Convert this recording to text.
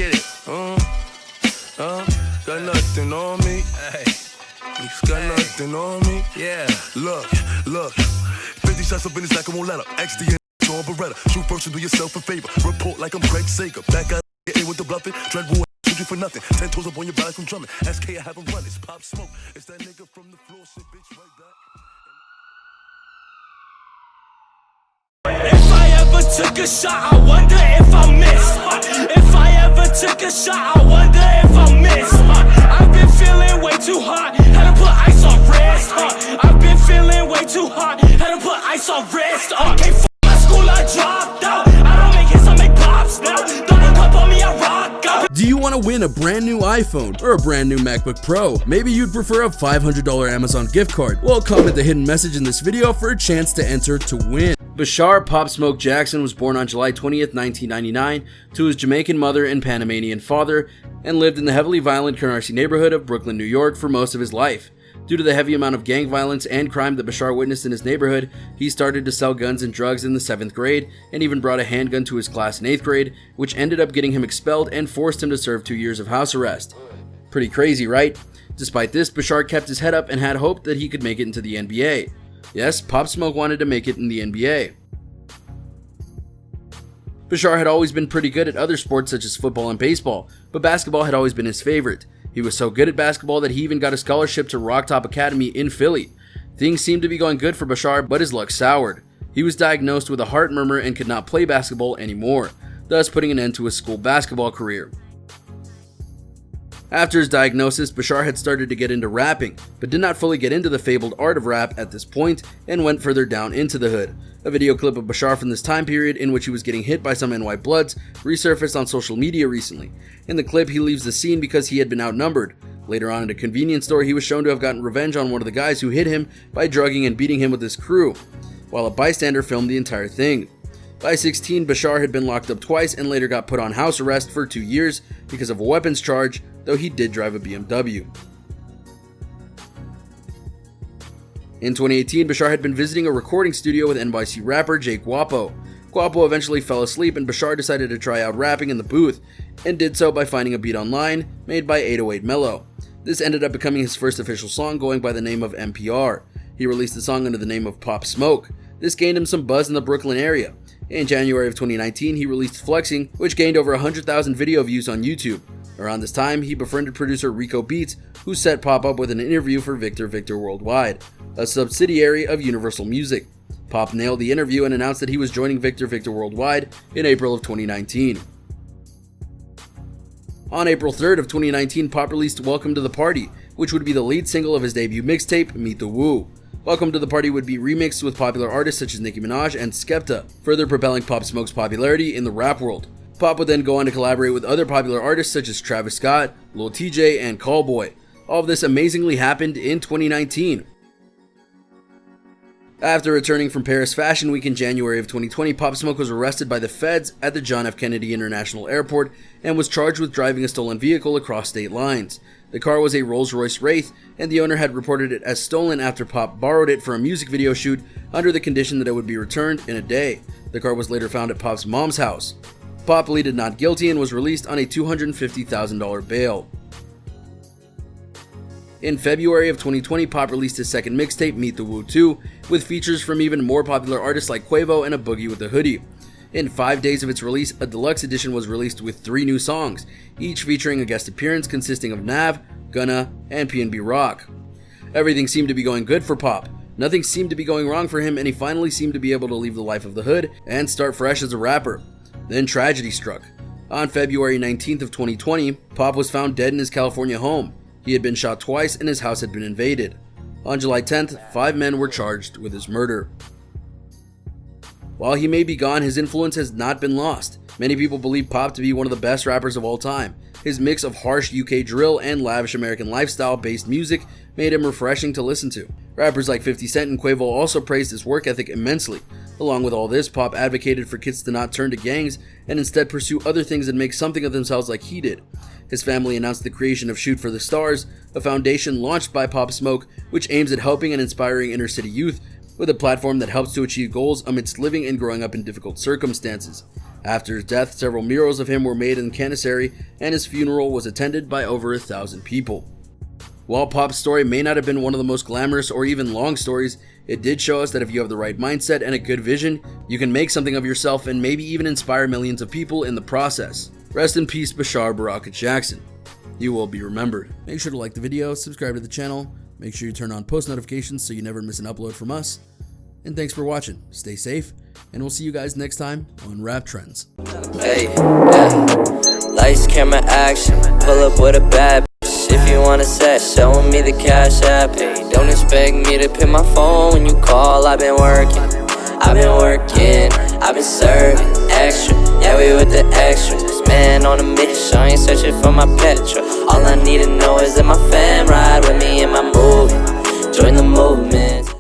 get it. Got nothing on me. Hey. Got nothing on me. Yeah. Look. 50 shots up in his neck, I won't let up. XD and on Beretta. Shoot first and do yourself a favor. Report like I'm Greg Sager. Back out in with the bluffing. Dread war, shoot you for nothing. 10 toes up on your back from drumming. SK, I have him run. It's Pop Smoke. It's that nigga from the floor. Shit, bitch, right back. If I ever took a shot, I wonder if I missed. If I ever took a shot, I wonder if I missed. I've been feeling way too hot, had to put ice on wrist. I've been feeling way too hot, had to put ice on wrist. Okay, f my school, I dropped out. I don't make hits, I make pops now. Double cup on me, I rock out. Do you want to win a brand new iPhone or a brand new MacBook Pro? Maybe you'd prefer a $500 Amazon gift card. Well, comment the hidden message in this video for a chance to enter to win. Bashar Pop Smoke Jackson was born on July 20th, 1999 to his Jamaican mother and Panamanian father and lived in the heavily violent Canarsie neighborhood of Brooklyn, New York for most of his life. Due to the heavy amount of gang violence and crime that Bashar witnessed in his neighborhood, he started to sell guns and drugs in the 7th grade and even brought a handgun to his class in 8th grade, which ended up getting him expelled and forced him to serve 2 years of house arrest. Pretty crazy, right? Despite this, Bashar kept his head up and had hope that he could make it into the NBA. Yes, Pop Smoke wanted to make it in the NBA. Bashar had always been pretty good at other sports such as football and baseball, but basketball had always been his favorite. He was so good at basketball that he even got a scholarship to Rock Top Academy in Philly. Things seemed to be going good for Bashar, but his luck soured. He was diagnosed with a heart murmur and could not play basketball anymore, thus putting an end to his school basketball career. After his diagnosis, Bashar had started to get into rapping, but did not fully get into the fabled art of rap at this point and went further down into the hood. A video clip of Bashar from this time period in which he was getting hit by some NY Bloods resurfaced on social media recently. In the clip, he leaves the scene because he had been outnumbered. Later on at a convenience store, he was shown to have gotten revenge on one of the guys who hit him by drugging and beating him with his crew, while a bystander filmed the entire thing. By 16, Bashar had been locked up twice and later got put on house arrest for 2 years because of a weapons charge, though he did drive a BMW. In 2018, Bashar had been visiting a recording studio with NYC rapper Jay Guapo. Guapo eventually fell asleep and Bashar decided to try out rapping in the booth, and did so by finding a beat online made by 808 Mello. This ended up becoming his first official song, going by the name of NPR. He released the song under the name of Pop Smoke. This gained him some buzz in the Brooklyn area. In January of 2019, he released Flexing, which gained over 100,000 video views on YouTube. Around this time, he befriended producer Rico Beats, who set Pop up with an interview for Victor Worldwide, a subsidiary of Universal Music. Pop nailed the interview and announced that he was joining Victor Worldwide in April of 2019. On April 3rd of 2019, Pop released Welcome to the Party, which would be the lead single of his debut mixtape, Meet the Woo. Welcome to the Party would be remixed with popular artists such as Nicki Minaj and Skepta, further propelling Pop Smoke's popularity in the rap world. Pop would then go on to collaborate with other popular artists such as Travis Scott, Lil TJ, and Callboy. All of this amazingly happened in 2019. After returning from Paris Fashion Week in January of 2020, Pop Smoke was arrested by the feds at the John F. Kennedy International Airport and was charged with driving a stolen vehicle across state lines. The car was a Rolls-Royce Wraith, and the owner had reported it as stolen after Pop borrowed it for a music video shoot under the condition that it would be returned in a day. The car was later found at Pop's mom's house. Pop pleaded not guilty and was released on a $250,000 bail. In February of 2020, Pop released his second mixtape, Meet the Woo 2, with features from even more popular artists like Quavo and A Boogie with a Hoodie. In 5 days of its release, a deluxe edition was released with 3 new songs, each featuring a guest appearance consisting of Nav, Gunna, and PNB Rock. Everything seemed to be going good for Pop. Nothing seemed to be going wrong for him, and he finally seemed to be able to leave the life of the hood and start fresh as a rapper. Then tragedy struck. On February 19th of 2020, Pop was found dead in his California home. He had been shot twice and his house had been invaded. On July 10th, 5 men were charged with his murder. While he may be gone, his influence has not been lost. Many people believe Pop to be one of the best rappers of all time. His mix of harsh UK drill and lavish American lifestyle-based music made him refreshing to listen to. Rappers like 50 Cent and Quavo also praised his work ethic immensely. Along with all this, Pop advocated for kids to not turn to gangs and instead pursue other things and make something of themselves like he did. His family announced the creation of Shoot for the Stars, a foundation launched by Pop Smoke, which aims at helping and inspiring inner city youth with a platform that helps to achieve goals amidst living and growing up in difficult circumstances. After his death, several murals of him were made in Canicery, and his funeral was attended by over 1,000 people. While Pop's story may not have been one of the most glamorous or even long stories, it did show us that if you have the right mindset and a good vision, you can make something of yourself and maybe even inspire millions of people in the process. Rest in peace, Bashar Baraka Jackson. You will be remembered. Make sure to like the video, subscribe to the channel, make sure you turn on post notifications so you never miss an upload from us. And thanks for watching. Stay safe, and we'll see you guys next time on Rap Trends. Hey, yeah. Lights, camera, action. Pull up with a bad bitch. If you want a set, show me the cash app. Hey, don't expect me to pick my phone when you call. I've been working, I've been serving extra. Yeah, we with the extras. Man on a mission, I ain't searching for my petrol. All I need to know is that my fam ride with me in my movie. Join the movement.